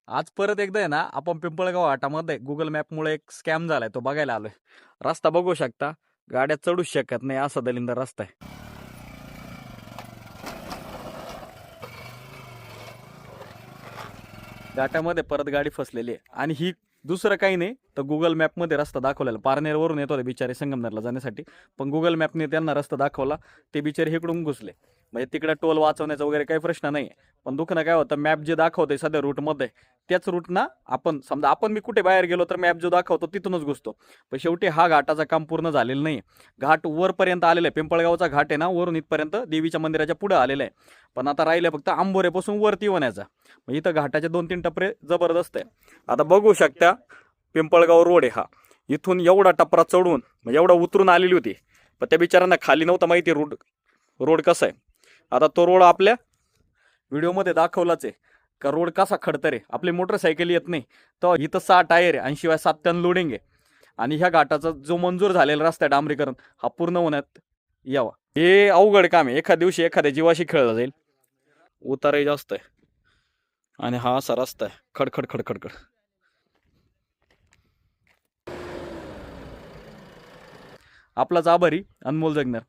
आज परत एकदा आहे ना आपण पिंपळगाव घाटामध्ये गुगल मॅपमुळे एक स्कॅम झालाय तो बघायला आलोय. रस्ता बघू शकता, गाड्या चढूच शकत नाही असा दलिंदर रस्ता आहे. घाटामध्ये परत गाडी फसलेली आहे आणि ही दुसरं काही नाही तर गुगल मॅपमध्ये रस्ता दाखवलेला. पारनेरवरून येत होते बिचारे संगमनेरला जाण्यासाठी, पण गुगल मॅपने त्यांना रस्ता दाखवला, ते बिचारे इकडून घुसले. म्हणजे तिकडे टोल वाचवण्याचा वगैरे काही प्रश्न नाही. पण दुखणं काय होतं, मॅप जे दाखवते सध्या रूटमध्ये त्याच रूटना आपण समजा आपण मी कुठे बाहेर गेलो तर मॅप जो दाखवतो तिथूनच घुसतो. पण शेवटी हा घाटाचा काम पूर्ण झालेलं नाही. घाट वरपर्यंत आलेला आहे, पिंपळगावचा घाट आहे ना, वरून इथपर्यंत देवीच्या मंदिराच्या पुढे आलेला आहे. पण आता राहिलं फक्त आंबोऱ्यापासून वरती होण्याचा. मग इथं घाटाचे 2-3 टपरे जबरदस्त आहे. आता बघू शकता पिंपळगाव रोड आहे हा. इथून एवढा टपरा चढून म्हणजे एवढा उतरून आलेली होती, पण त्या बिचारांना खाली नव्हतं माहिती रोड कसा आहे. आता तो रोड आपल्या व्हिडिओमध्ये दाखवलाच आहे का रोड कसा खडतर आहे. आपली मोटरसायकल येत नाही तर इथं 6 टायर आहे आणि शिवाय 7 टन लोडिंग आहे. आणि ह्या घाटाचा जो मंजूर झालेला रस्ता आहे डांबरीकरण, हा पूर्ण होण्यात यावा. हे अवघड काम आहे, एखाद्या दिवशी एखाद्या जीवाशी खेळला जाईल. उतारही जास्त आहे आणि हा असा रस्ता आहे खडखड खडखडखड. आपलाच आभारी अनमोल जगणार.